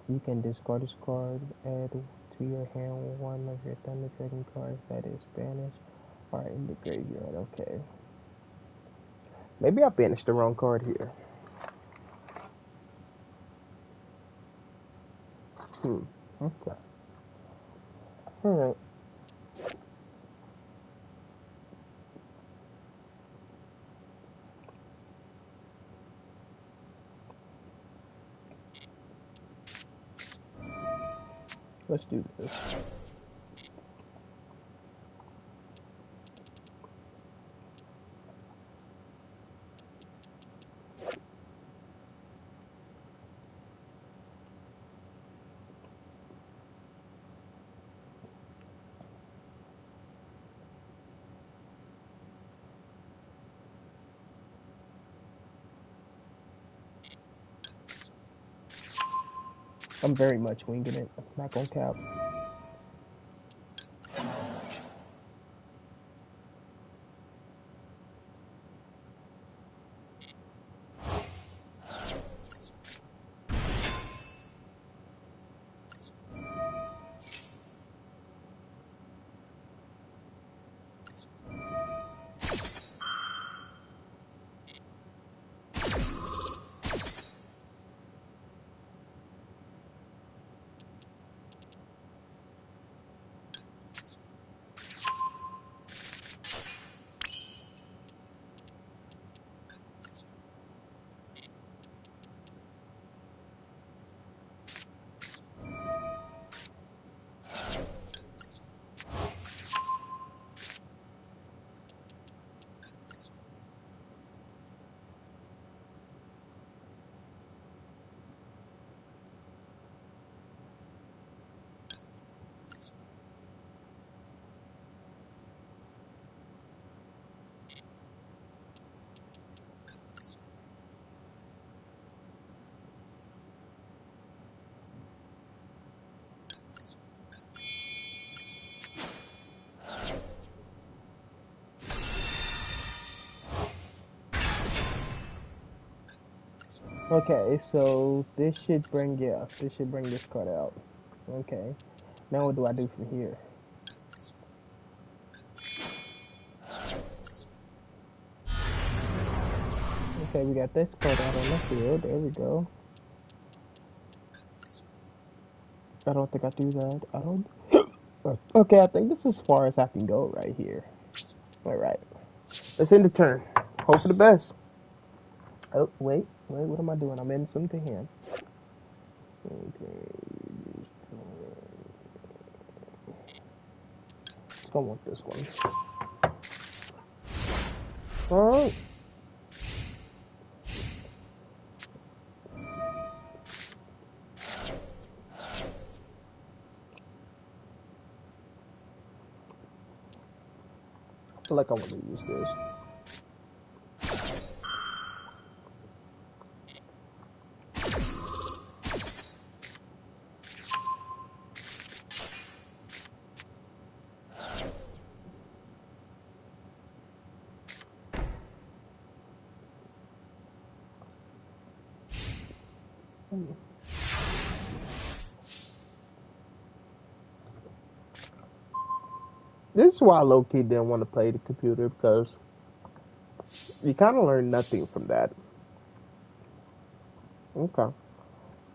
You can discard this card, add to your hand one of your Thunder Dragon cards that is banished or in the graveyard. Okay. Maybe I banished the wrong card here. Okay. All right. Let's do this. I'm very much winging it. I'm not gonna cap. Okay, so this should bring this card out. Okay. Now what do I do from here? Okay, we got this card out on the field. There we go. I don't think I do that. I don't. Okay, I think this is as far as I can go right here. All right. Let's end the turn. Hope for the best. Oh, wait. What am I doing? I'm in something hand. Okay. I want this one. All right. I feel like I want to use this. This is why low key didn't want to play the computer because you kind of learn nothing from that. Okay.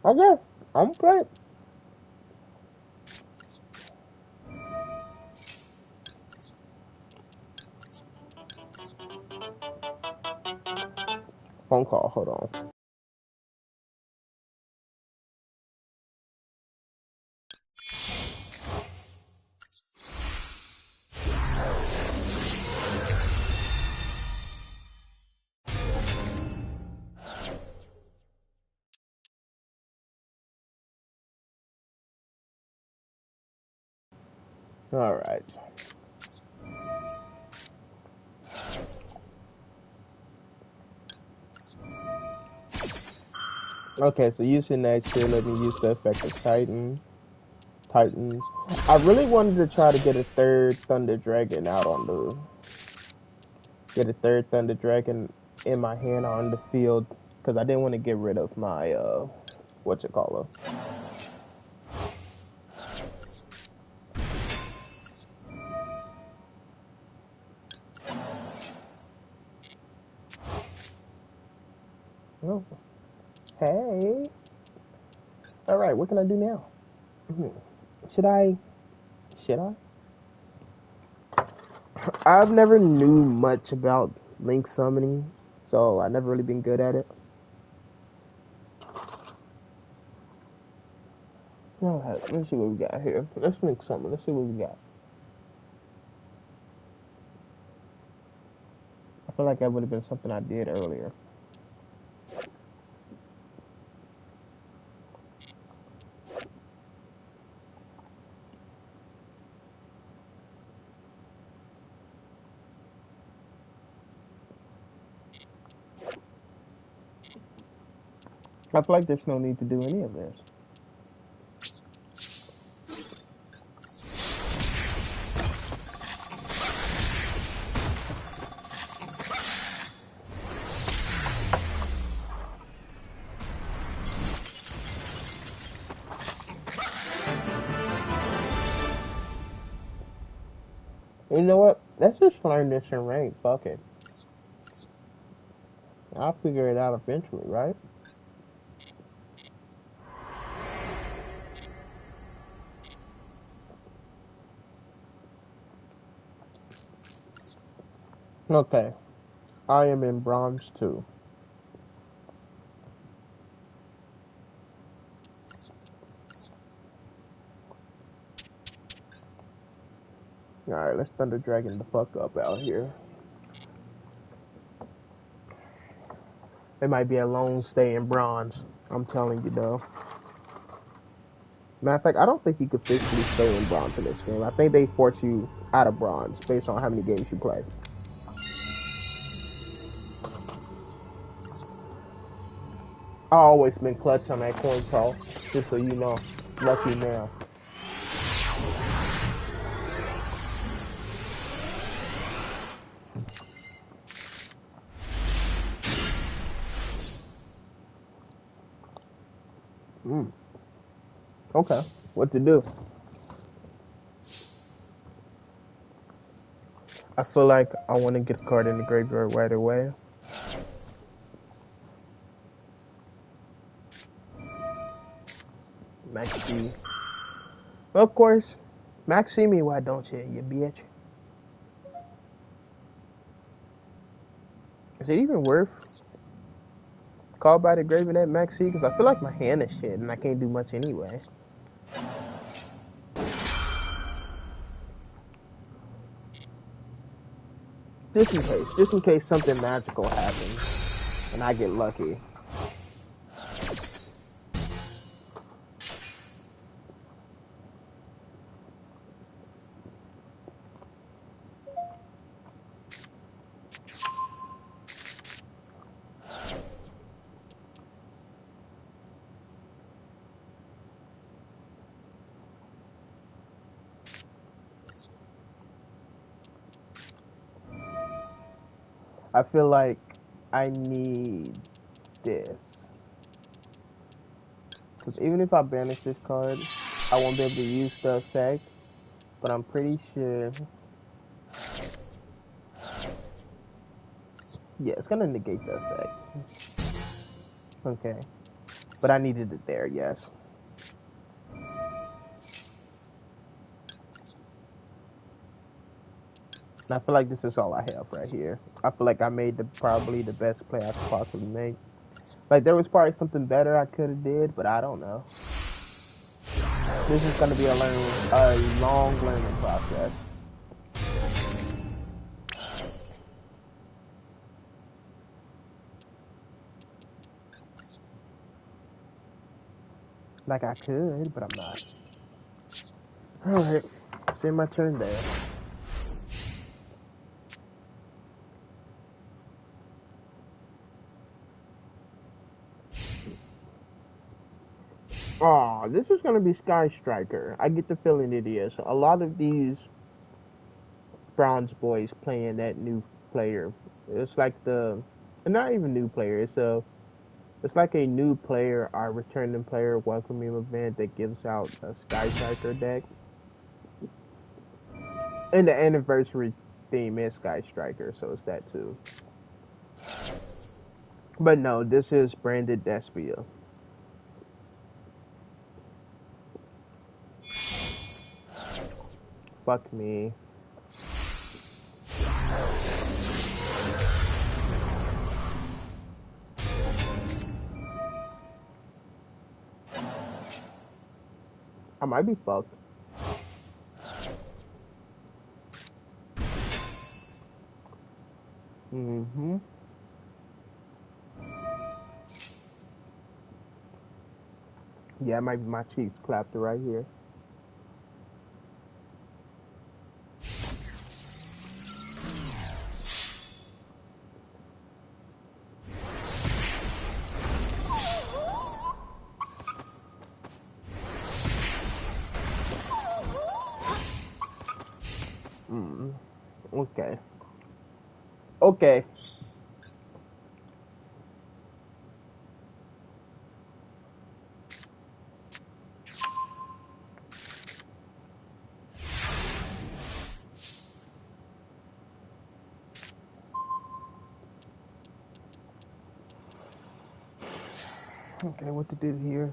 Okay. I'm playing. Phone call. Hold on. All right. Okay, so using that shit, let me use the effect of Titans. I really wanted to try to get a third Thunder Dragon out on the get a third Thunder Dragon in my hand on the field because I didn't want to get rid of my what you call her. Oh, hey. All right, what can I do now? Hmm. Should I? Should I? I've never knew much about Link summoning, so I never really been good at it. All right, let's see what we got here. Let's Link summon. Let's see what we got. I feel like that would have been something I did earlier. I feel like there's no need to do any of this. You know what? Let's just learn this in rank. Fuck it. I'll figure it out eventually, right? Okay. I am in bronze 2. Alright, let's Thunder Dragon the fuck up out here. It might be a long stay in bronze. I'm telling you, though. Matter of fact, I don't think you could physically stay in bronze in this game. I think they force you out of bronze based on how many games you play. I always been clutch on that coin toss, just so you know. Lucky now. Mm. Okay, what to do? I feel like I want to get a card in the graveyard right away. Maxi. Well, of course, Maxi me, why don't you, you bitch? Is it even worth call by the grave in that Maxi? Because I feel like my hand is shit and I can't do much anyway. Just in case something magical happens and I get lucky. I feel like I need this. Because even if I banish this card, I won't be able to use the effect. But I'm pretty sure. Yeah, it's gonna negate the effect. Okay. But I needed it there, yes. And I feel like this is all I have right here. I feel like I made probably the best play I could possibly make. Like there was probably something better I could have did, but I don't know. This is gonna be a long learning process. Like I could, but I'm not. All right. Let's end my turn there. Oh, this is gonna be Sky Striker. I get the feeling it is. A lot of these Bronze boys playing that new player. It's like not even new player. It's like a new player or returning player welcoming event that gives out a Sky Striker deck. And the anniversary theme is Sky Striker, so it's that too. But no, this is branded Despia. Fuck me. I might be fucked. Mm-hmm. Yeah, it might be my cheeks clapped right here. Mm. Okay. Okay. Okay, what to do here?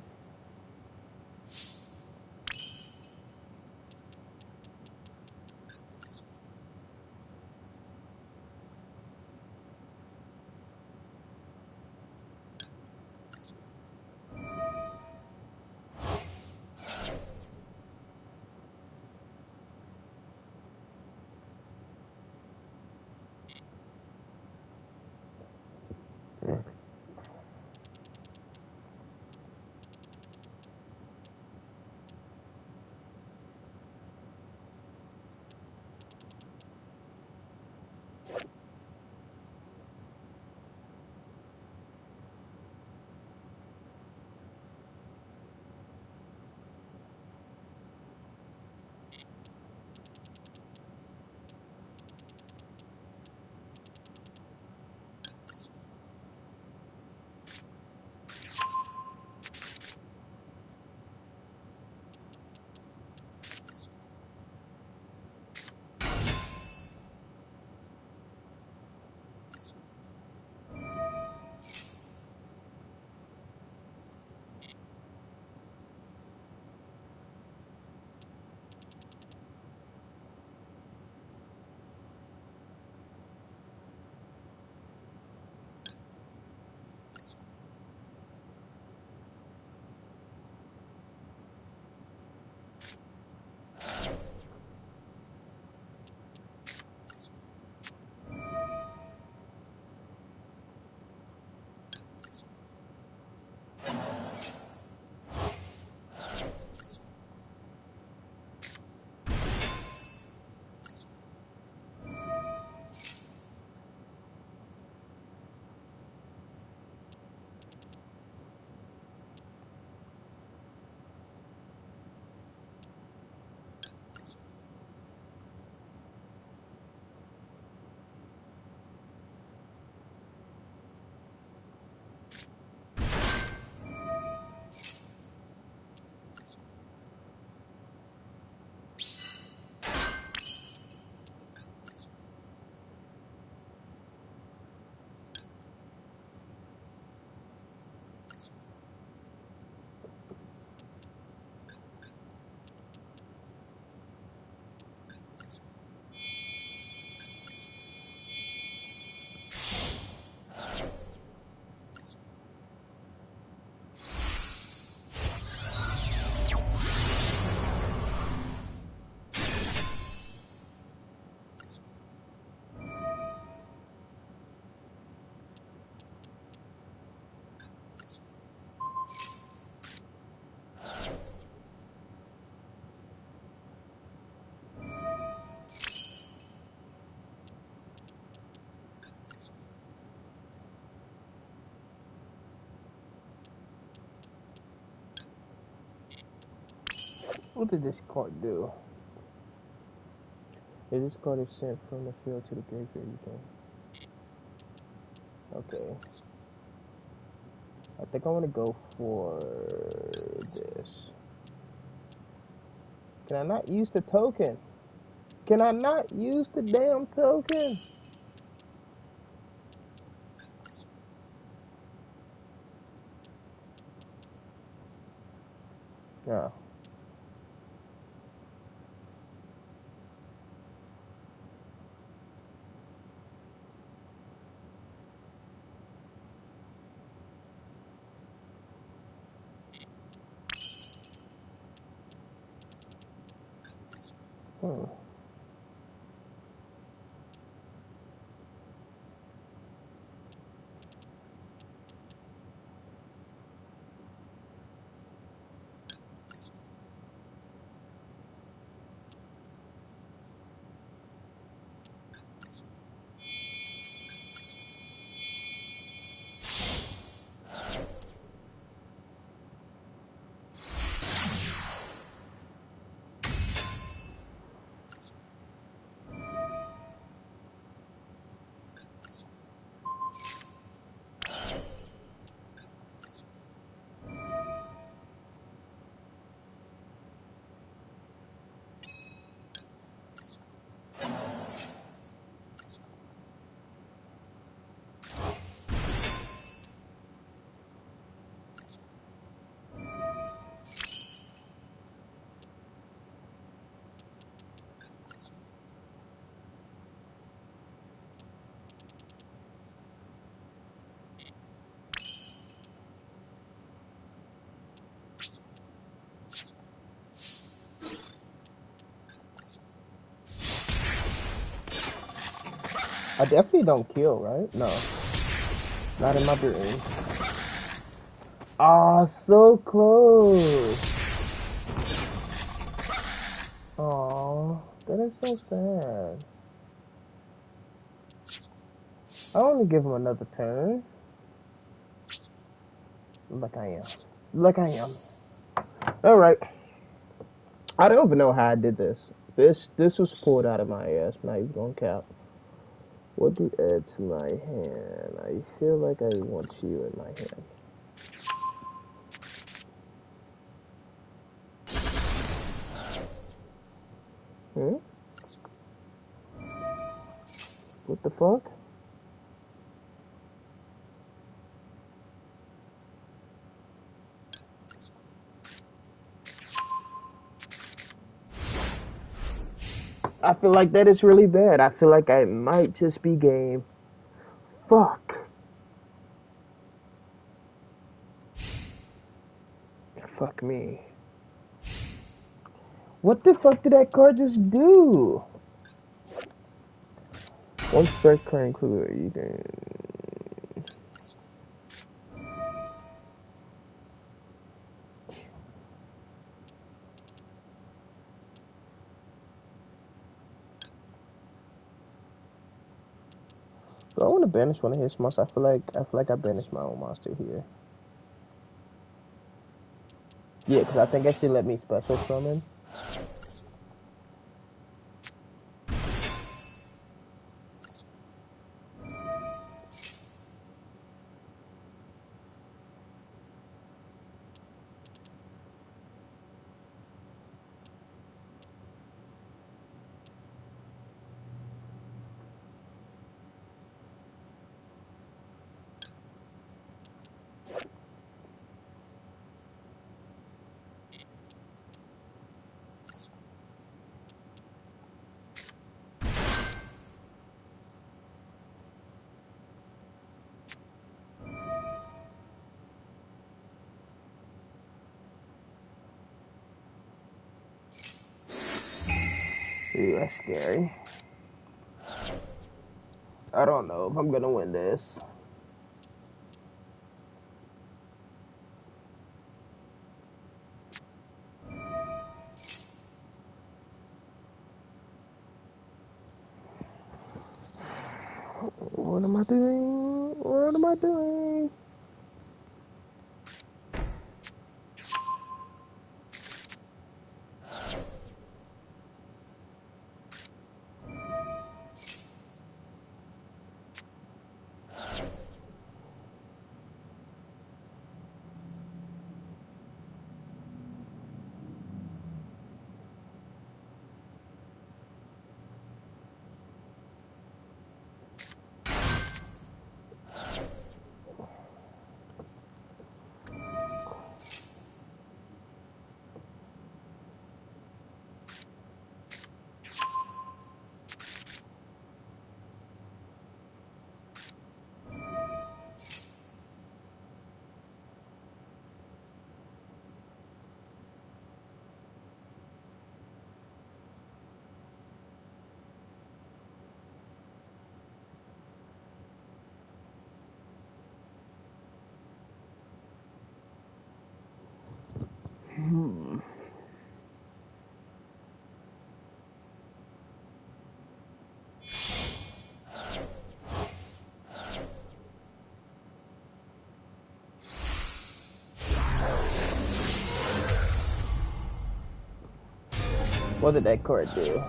What did this card do? If this card is sent from the field to the graveyard, you can. Okay. I think I want to go for this. Can I not use the token? Can I not use the damn token? No. Hmm. I definitely don't kill, right? No. Not in my dreams. Ah, so close. Aw, that is so sad. I want to give him another turn. Like I am. Like I am. Alright. I don't even know how I did this. This was pulled out of my ass. Not even gonna cap. What do add to my hand? I feel like I want you in my hand. Hmm? What the fuck? I feel like that is really bad. I feel like I might just be game. Fuck. Fuck me. What the fuck did that card just do? One strike card included. You can. Do I want to banish one of his monsters? I feel like I banished my own monster here. Yeah, because I think I should let me special summon. Ooh, that's scary. I don't know if I'm gonna win this. What am I doing? What am I doing? What did that card do?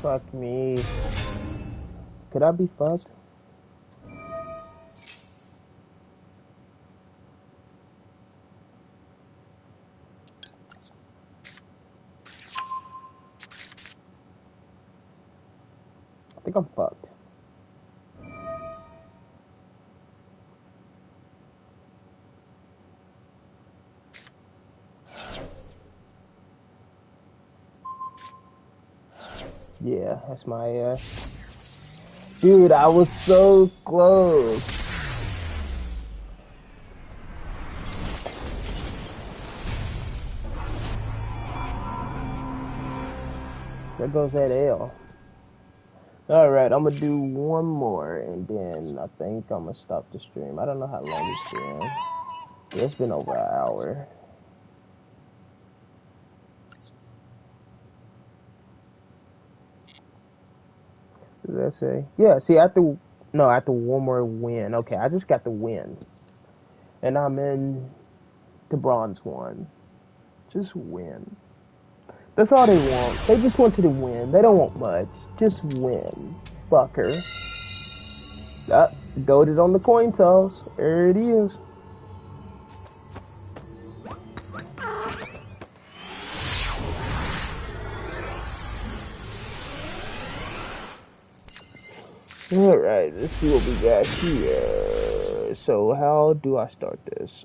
Fuck me. Could I be fucked? I think I'm fucked. Yeah, that's my Dude, I was so close. There goes that L. Alright, I'm gonna do one more and then I think I'm gonna stop the stream. I don't know how long it's been. Yeah, it's been over an hour. What did I say? Yeah, see, I have to, no, I have to one more win. Okay, I just got the win. And I'm in the bronze one. Just win. That's all they want. They just want you to win. They don't want much. Just win. Fucker. Goaded on the coin toss. There it is. Alright, let's see what we got here. So, how do I start this?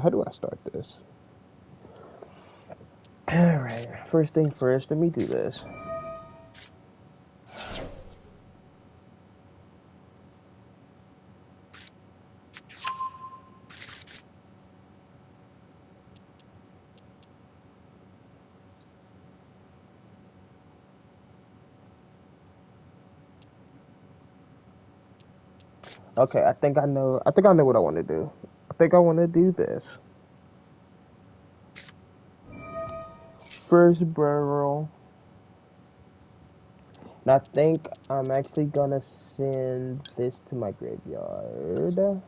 How do I start this? Alright, first thing first, let me do this. Okay, I think I know what I want to do. I think I want to do this. First barrel. And I think I'm actually gonna send this to my graveyard.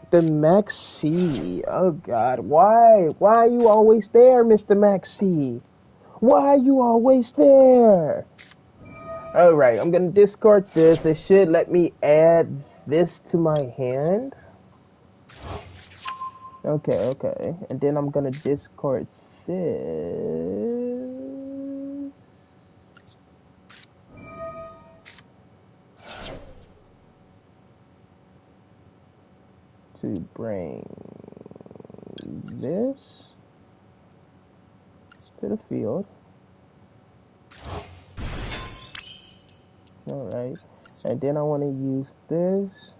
The Maxi. Oh God, why? Why are you always there, Mr. Maxi? Why are you always there? Alright, I'm gonna discard this. They should let me add this to my hand. Okay. And then I'm gonna discard this. To bring this to the field. Alright. And then I want to use this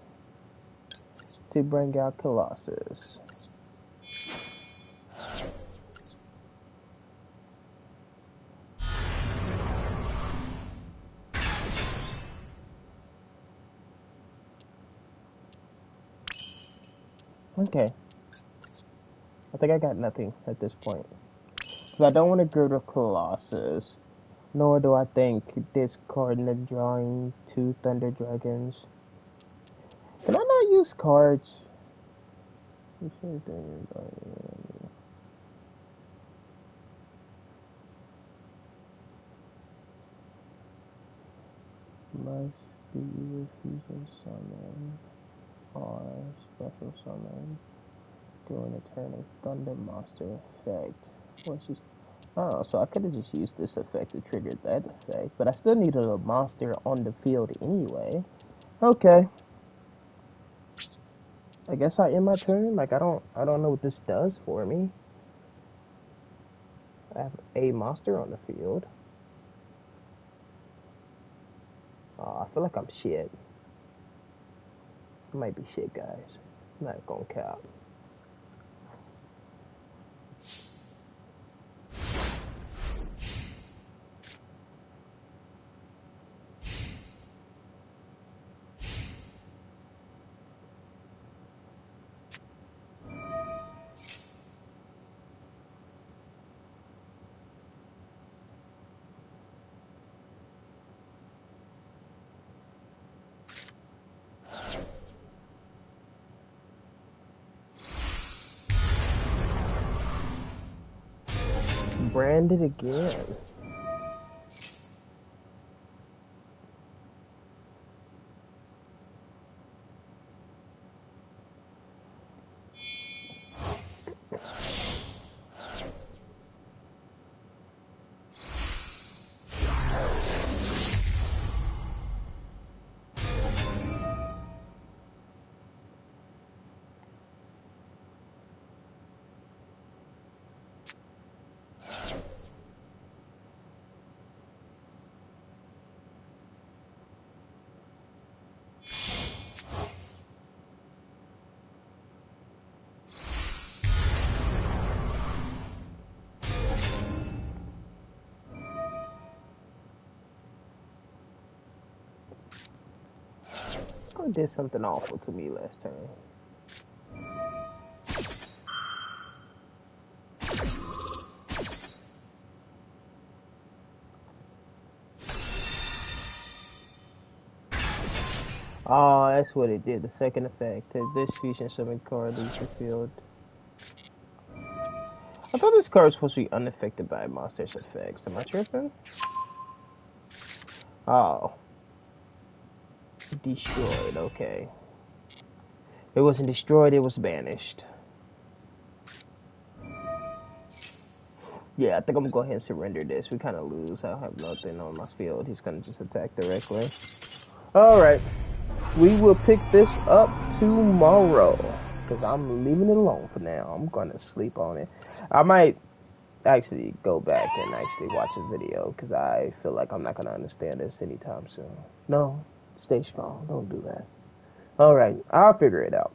to bring out Colossus. Okay. I think I got nothing at this point. Because I don't want to get rid of Colossus. Nor do I think discarding and drawing 2 Thunder Dragons. Can I not use cards? must be either fusion summon or special summon during a turn of Thunder Monster effect. Oh, so I could have just used this effect to trigger that effect, but I still needed a monster on the field anyway. Okay. I guess I end my turn. Like I don't know what this does for me. I have a monster on the field. I feel like I'm shit. I might be shit, guys. I'm not gonna cap. Branded again. Who did something awful to me last turn? Oh, that's what it did. The second effect. This fusion summon card leaves the field. I thought this card was supposed to be unaffected by monster's effects. Am I tripping? Oh. Destroyed, okay. It wasn't destroyed, it was banished. Yeah, I think I'm gonna go ahead and surrender this. We kind of lose. I don't have nothing on my field. He's gonna just attack directly. Alright. We will pick this up tomorrow. Because I'm leaving it alone for now. I'm gonna sleep on it. I might actually go back and actually watch a video. Because I feel like I'm not gonna understand this anytime soon. No, stay strong. Don't do that. Alright, I'll figure it out.